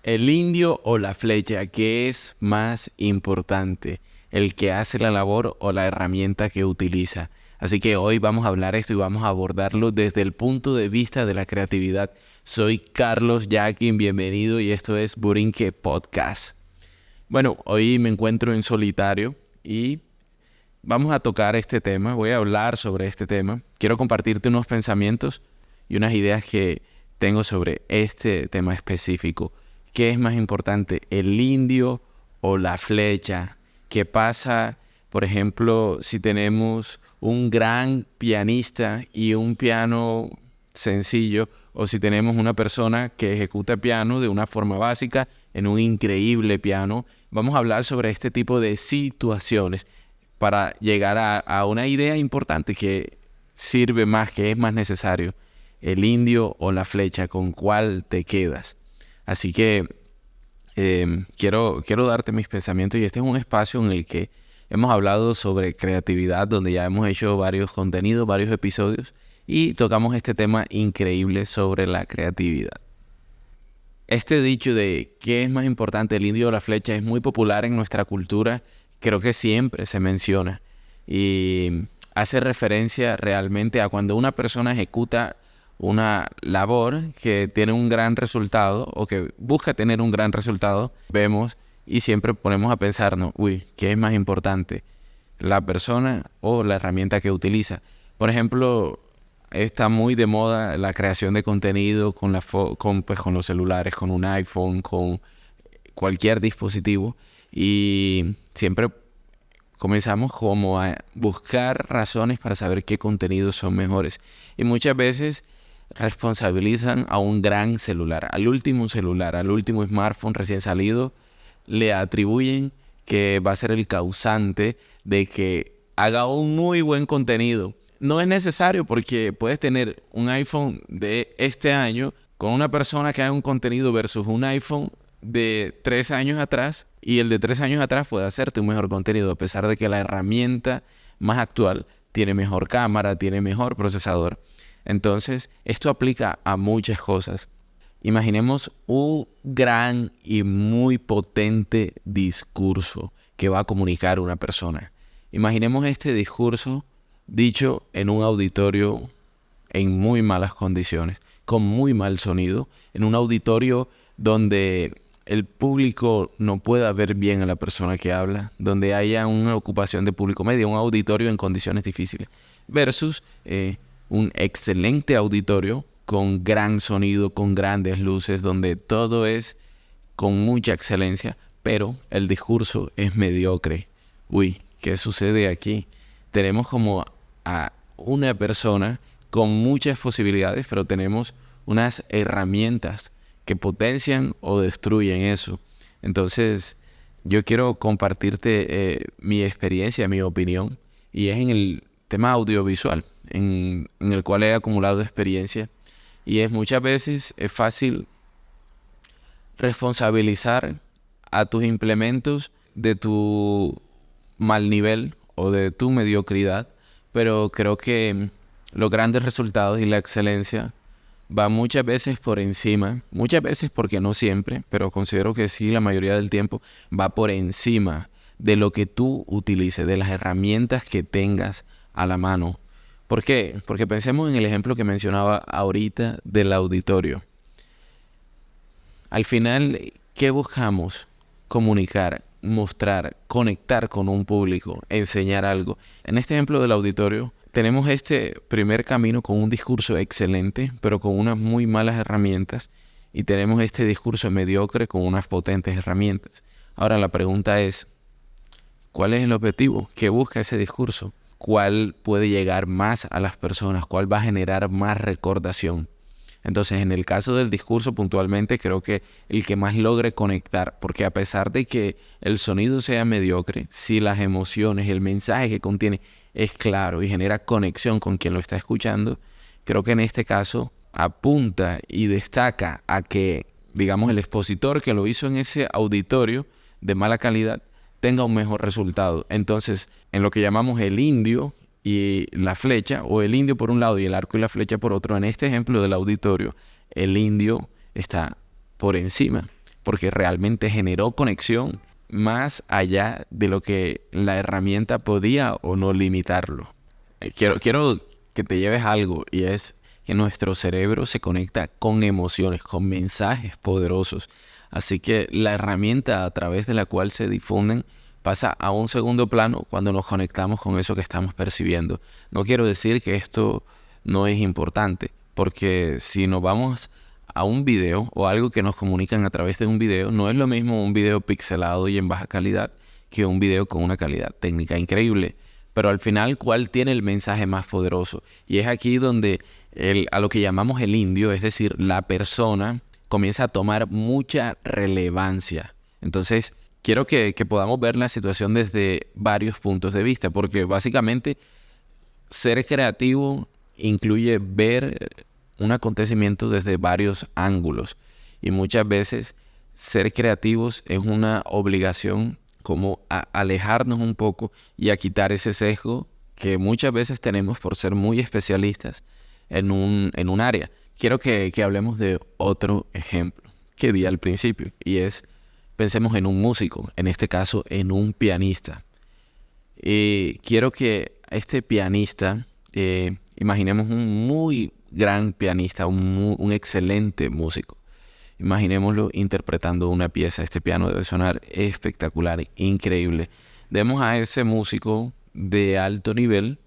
¿El indio o la flecha? ¿Qué es más importante? ¿El que hace la labor o la herramienta que utiliza? Así que hoy vamos a hablar esto y vamos a abordarlo desde el punto de vista de la creatividad. Soy Carlos Yakin, bienvenido y esto es Borinque Podcast. Bueno, hoy me encuentro en solitario y vamos a tocar este tema, voy a hablar sobre este tema. Quiero compartirte unos pensamientos y unas ideas que tengo sobre este tema específico. ¿Qué es más importante, el indio o la flecha? ¿Qué pasa, por ejemplo, si tenemos un gran pianista y un piano sencillo, o si tenemos una persona que ejecuta piano de una forma básica en un increíble piano? Vamos a hablar sobre este tipo de situaciones para llegar a una idea importante que sirve más, que es más necesario. El indio o la flecha, ¿con cuál te quedas? Así que quiero darte mis pensamientos y este es un espacio en el que hemos hablado sobre creatividad, donde ya hemos hecho varios contenidos, varios episodios y tocamos este tema increíble sobre la creatividad. Este dicho de ¿qué es más importante, el indio o la flecha? Es muy popular en nuestra cultura, creo que siempre se menciona y hace referencia realmente a cuando una persona ejecuta una labor que tiene un gran resultado o que busca tener un gran resultado. Vemos y siempre ponemos a pensarnos, ¿qué es más importante? ¿La persona o la herramienta que utiliza? Por ejemplo, está muy de moda la creación de contenido con los celulares, con un iPhone, con cualquier dispositivo y siempre comenzamos como a buscar razones para saber qué contenidos son mejores y muchas veces responsabilizan a un gran celular, al último smartphone recién salido, le atribuyen que va a ser el causante de que haga un muy buen contenido. No es necesario porque puedes tener un iPhone de este año con una persona que haga un contenido versus un iPhone de 3 años atrás y el de 3 años atrás puede hacerte un mejor contenido a pesar de que la herramienta más actual tiene mejor cámara, tiene mejor procesador. Entonces, esto aplica a muchas cosas. Imaginemos un gran y muy potente discurso que va a comunicar una persona. Imaginemos este discurso dicho en un auditorio en muy malas condiciones, con muy mal sonido, en un auditorio donde el público no pueda ver bien a la persona que habla, donde haya una ocupación de público medio, un auditorio en condiciones difíciles, versus un excelente auditorio con gran sonido, con grandes luces, donde todo es con mucha excelencia, pero el discurso es mediocre. ¿Qué sucede aquí? Tenemos como a una persona con muchas posibilidades, pero tenemos unas herramientas que potencian o destruyen eso. Entonces, yo quiero compartirte mi experiencia, mi opinión, y es en el tema audiovisual, en el cual he acumulado experiencia. Y muchas veces es fácil responsabilizar a tus implementos de tu mal nivel o de tu mediocridad, pero creo que los grandes resultados y la excelencia va muchas veces por encima, muchas veces porque no siempre, pero considero que sí, la mayoría del tiempo va por encima de lo que tú utilices, de las herramientas que tengas a la mano. ¿Por qué? Porque pensemos en el ejemplo que mencionaba ahorita del auditorio. Al final, ¿qué buscamos? Comunicar, mostrar, conectar con un público, enseñar algo. En este ejemplo del auditorio, tenemos este primer camino con un discurso excelente, pero con unas muy malas herramientas. Y tenemos este discurso mediocre con unas potentes herramientas. Ahora la pregunta es, ¿cuál es el objetivo? ¿Qué busca ese discurso? ¿Cuál puede llegar más a las personas? ¿Cuál va a generar más recordación? Entonces, en el caso del discurso puntualmente, creo que el que más logre conectar, porque a pesar de que el sonido sea mediocre, si las emociones, el mensaje que contiene es claro y genera conexión con quien lo está escuchando, creo que en este caso apunta y destaca a que, digamos, el expositor que lo hizo en ese auditorio de mala calidad tenga un mejor resultado. Entonces, en lo que llamamos el indio y la flecha, o el indio por un lado y el arco y la flecha por otro, en este ejemplo del auditorio, el indio está por encima. porque realmente generó conexión más allá de lo que la herramienta podía o no limitarlo. Quiero que te lleves algo, y es que nuestro cerebro se conecta con emociones, con mensajes poderosos. Así que la herramienta a través de la cual se difunden pasa a un segundo plano cuando nos conectamos con eso que estamos percibiendo. No quiero decir que esto no es importante, porque si nos vamos a un video o algo que nos comunican a través de un video, no es lo mismo un video pixelado y en baja calidad que un video con una calidad técnica increíble. Pero al final, ¿cuál tiene el mensaje más poderoso? Y es aquí donde a lo que llamamos el indio, es decir, la persona, comienza a tomar mucha relevancia. Entonces, quiero que podamos ver la situación desde varios puntos de vista, porque básicamente ser creativo incluye ver un acontecimiento desde varios ángulos. Y muchas veces ser creativos es una obligación, como a alejarnos un poco y a quitar ese sesgo que muchas veces tenemos por ser muy especialistas en un área. Quiero que hablemos de otro ejemplo que di al principio, y es, pensemos en un músico, en este caso en un pianista. Y quiero que este pianista, imaginemos un muy gran pianista, un excelente músico. Imaginémoslo interpretando una pieza. Este piano debe sonar espectacular, increíble. Demos a ese músico de alto nivel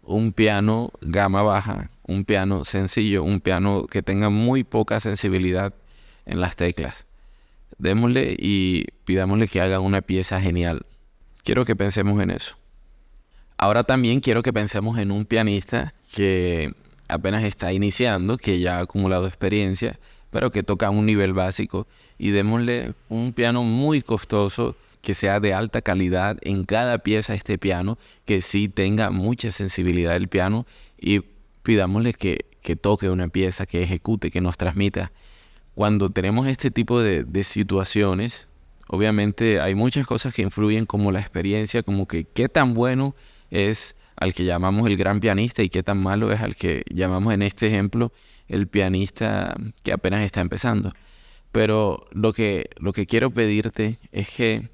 un piano gama baja, un piano sencillo, un piano que tenga muy poca sensibilidad en las teclas. Démosle y pidámosle que haga una pieza genial. Quiero que pensemos en eso. Ahora también quiero que pensemos en un pianista que apenas está iniciando, que ya ha acumulado experiencia, pero que toca a un nivel básico, y démosle un piano muy costoso que sea de alta calidad en cada pieza este piano, que sí tenga mucha sensibilidad el piano, y pidámosle que toque una pieza, que ejecute, que nos transmita. Cuando tenemos este tipo de situaciones, obviamente hay muchas cosas que influyen, como la experiencia, como que qué tan bueno es al que llamamos el gran pianista y qué tan malo es al que llamamos en este ejemplo el pianista que apenas está empezando. Pero lo que quiero pedirte es que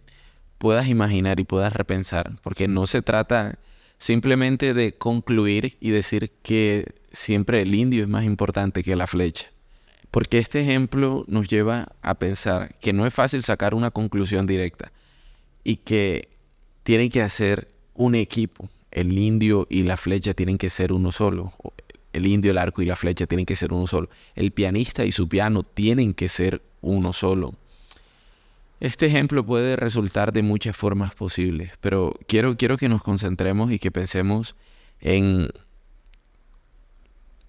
puedas imaginar y puedas repensar, porque no se trata simplemente de concluir y decir que siempre el indio es más importante que la flecha. Porque este ejemplo nos lleva a pensar que no es fácil sacar una conclusión directa y que tienen que hacer un equipo. El indio y la flecha tienen que ser uno solo. El indio, el arco y la flecha tienen que ser uno solo. El pianista y su piano tienen que ser uno solo. Este ejemplo puede resultar de muchas formas posibles, pero quiero que nos concentremos y que pensemos en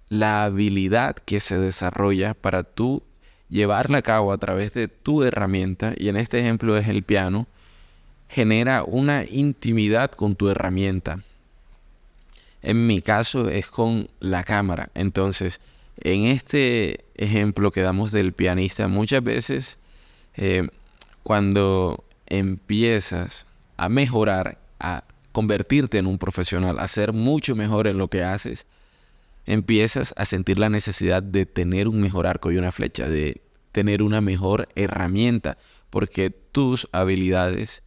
la habilidad que se desarrolla para tú llevarla a cabo a través de tu herramienta, y en este ejemplo es el piano. Genera una intimidad con tu herramienta. En mi caso es con la cámara. Entonces, en este ejemplo que damos del pianista, muchas veces cuando empiezas a mejorar, a convertirte en un profesional, a ser mucho mejor en lo que haces, empiezas a sentir la necesidad de tener un mejor arco y una flecha, de tener una mejor herramienta, porque tus habilidades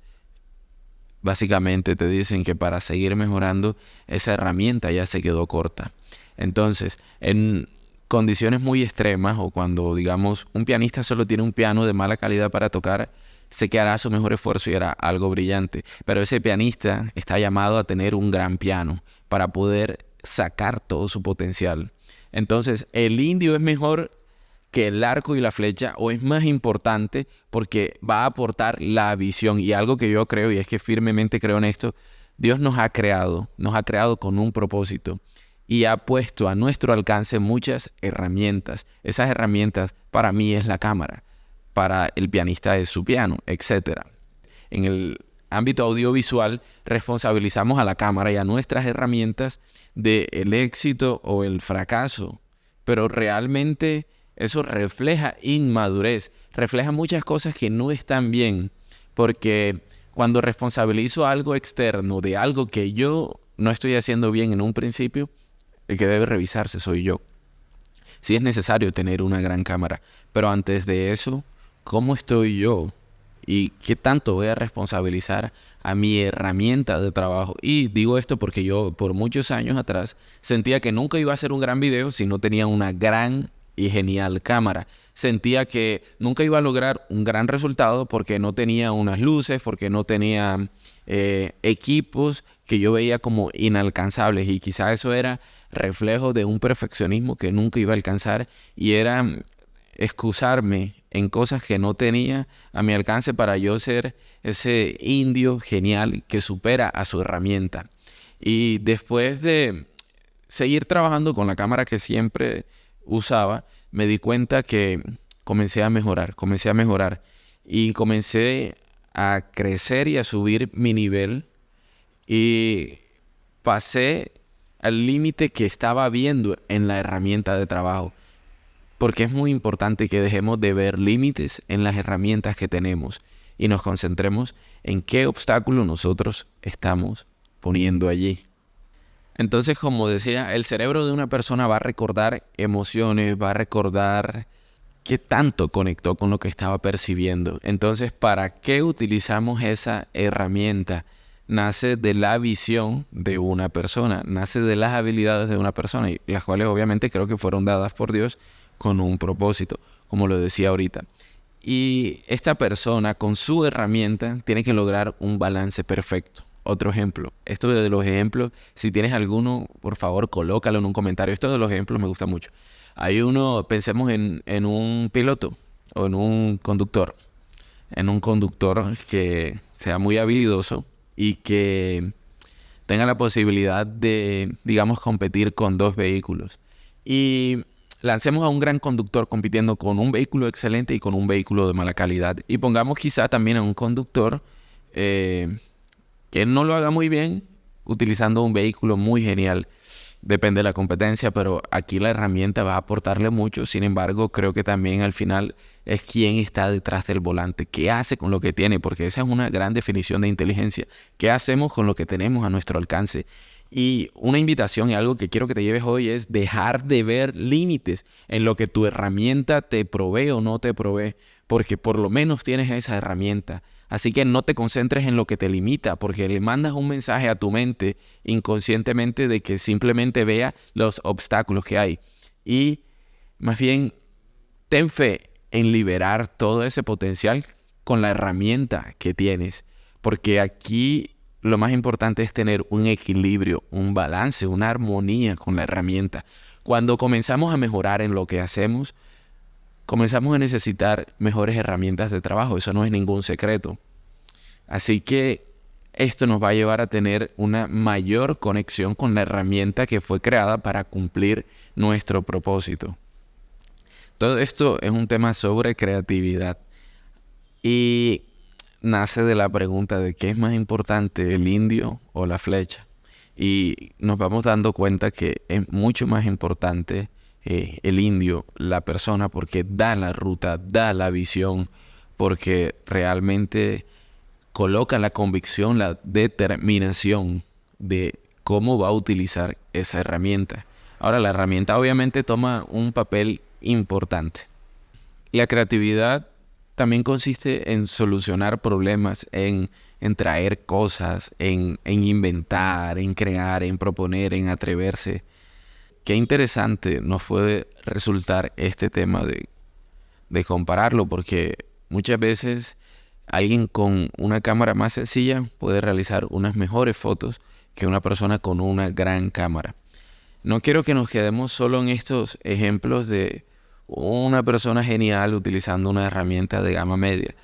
básicamente te dicen que para seguir mejorando, esa herramienta ya se quedó corta. Entonces, en condiciones muy extremas, o cuando, digamos, un pianista solo tiene un piano de mala calidad para tocar, sé que hará su mejor esfuerzo y hará algo brillante. Pero ese pianista está llamado a tener un gran piano para poder sacar todo su potencial. Entonces, ¿el indio es mejor que el arco y la flecha, o es más importante porque va a aportar la visión? Y algo que yo creo, y es que firmemente creo en esto, Dios nos ha creado con un propósito y ha puesto a nuestro alcance muchas herramientas. Esas herramientas para mí es la cámara, para el pianista es su piano, etc. En el ámbito audiovisual responsabilizamos a la cámara y a nuestras herramientas del éxito o el fracaso, pero realmente eso refleja inmadurez, refleja muchas cosas que no están bien, porque cuando responsabilizo algo externo de algo que yo no estoy haciendo bien en un principio, el que debe revisarse soy yo. Sí es necesario tener una gran cámara, pero antes de eso, cómo estoy yo y qué tanto voy a responsabilizar a mi herramienta de trabajo. Y digo esto porque yo por muchos años atrás sentía que nunca iba a hacer un gran video si no tenía una gran y genial cámara. Sentía que nunca iba a lograr un gran resultado porque no tenía unas luces, porque no tenía equipos que yo veía como inalcanzables, y quizá eso era reflejo de un perfeccionismo que nunca iba a alcanzar, y era excusarme en cosas que no tenía a mi alcance para yo ser ese indio genial que supera a su herramienta. Y después de seguir trabajando con la cámara que siempre usaba, me di cuenta que comencé a mejorar y comencé a crecer y a subir mi nivel, y pasé al límite que estaba viendo en la herramienta de trabajo. Porque es muy importante que dejemos de ver límites en las herramientas que tenemos y nos concentremos en qué obstáculo nosotros estamos poniendo allí. Entonces, como decía, el cerebro de una persona va a recordar emociones, va a recordar qué tanto conectó con lo que estaba percibiendo. Entonces, ¿para qué utilizamos esa herramienta? Nace de la visión de una persona, nace de las habilidades de una persona, y las cuales obviamente creo que fueron dadas por Dios con un propósito, como lo decía ahorita. Y esta persona con su herramienta tiene que lograr un balance perfecto. Otro ejemplo, esto de los ejemplos, si tienes alguno, por favor, colócalo en un comentario. Esto de los ejemplos me gusta mucho. Hay uno, pensemos en un piloto o en un conductor que sea muy habilidoso y que tenga la posibilidad de, digamos, competir con dos vehículos. Y lancemos a un gran conductor compitiendo con un vehículo excelente y con un vehículo de mala calidad. Y pongamos quizá también a un conductor que no lo haga muy bien utilizando un vehículo muy genial. Depende de la competencia, pero aquí la herramienta va a aportarle mucho. Sin embargo, creo que también al final es quién está detrás del volante, qué hace con lo que tiene, porque esa es una gran definición de inteligencia. ¿Qué hacemos con lo que tenemos a nuestro alcance? Y una invitación y algo que quiero que te lleves hoy es dejar de ver límites en lo que tu herramienta te provee o no te provee, porque por lo menos tienes esa herramienta. Así que no te concentres en lo que te limita, porque le mandas un mensaje a tu mente inconscientemente de que simplemente vea los obstáculos que hay. Y más bien, ten fe en liberar todo ese potencial con la herramienta que tienes, porque aquí lo más importante es tener un equilibrio, un balance, una armonía con la herramienta. Cuando comenzamos a mejorar en lo que hacemos, comenzamos a necesitar mejores herramientas de trabajo. Eso no es ningún secreto. Así que esto nos va a llevar a tener una mayor conexión con la herramienta que fue creada para cumplir nuestro propósito. Todo esto es un tema sobre creatividad y nace de la pregunta de qué es más importante, el indio o la flecha. Y nos vamos dando cuenta que es mucho más importante el indio, la persona, porque da la ruta, da la visión, porque realmente coloca la convicción, la determinación de cómo va a utilizar esa herramienta. Ahora, la herramienta obviamente toma un papel importante. La creatividad también consiste en solucionar problemas, en traer cosas, en inventar, en crear, en proponer, en atreverse. Qué interesante nos puede resultar este tema de compararlo, porque muchas veces alguien con una cámara más sencilla puede realizar unas mejores fotos que una persona con una gran cámara. No quiero que nos quedemos solo en estos ejemplos de una persona genial utilizando una herramienta de gama media.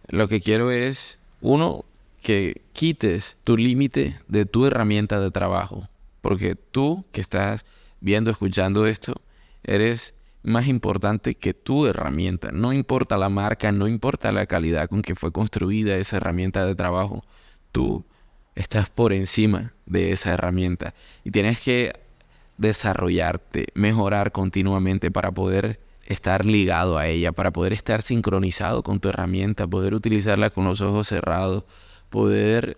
Lo que quiero es, uno, que quites tu límite de tu herramienta de trabajo. Porque tú que estás viendo, escuchando esto, eres más importante que tu herramienta. No importa la marca, no importa la calidad con que fue construida esa herramienta de trabajo. Tú estás por encima de esa herramienta y tienes que desarrollarte, mejorar continuamente para poder estar ligado a ella, para poder estar sincronizado con tu herramienta, poder utilizarla con los ojos cerrados, poder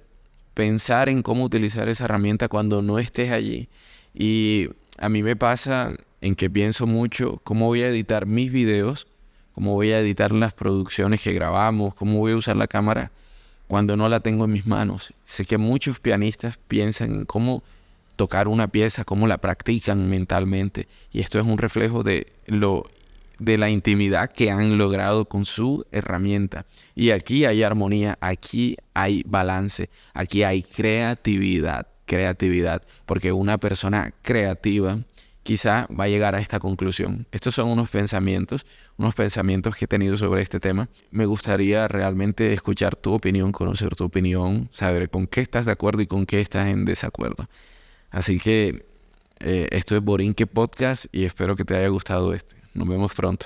pensar en cómo utilizar esa herramienta cuando no estés allí. Y a mí me pasa en que pienso mucho cómo voy a editar mis videos cómo voy a editar las producciones que grabamos, cómo voy a usar la cámara cuando no la tengo en mis manos. Sé que muchos pianistas piensan en cómo tocar una pieza, cómo la practican mentalmente. Y esto es un reflejo de la intimidad que han logrado con su herramienta. Y aquí hay armonía, aquí hay balance, aquí hay creatividad, porque una persona creativa quizá va a llegar a esta conclusión. Estos son unos pensamientos que he tenido sobre este tema. Me gustaría realmente escuchar tu opinión, conocer tu opinión, saber con qué estás de acuerdo y con qué estás en desacuerdo. Así que esto es Borinque Podcast y espero que te haya gustado este. Nos vemos pronto.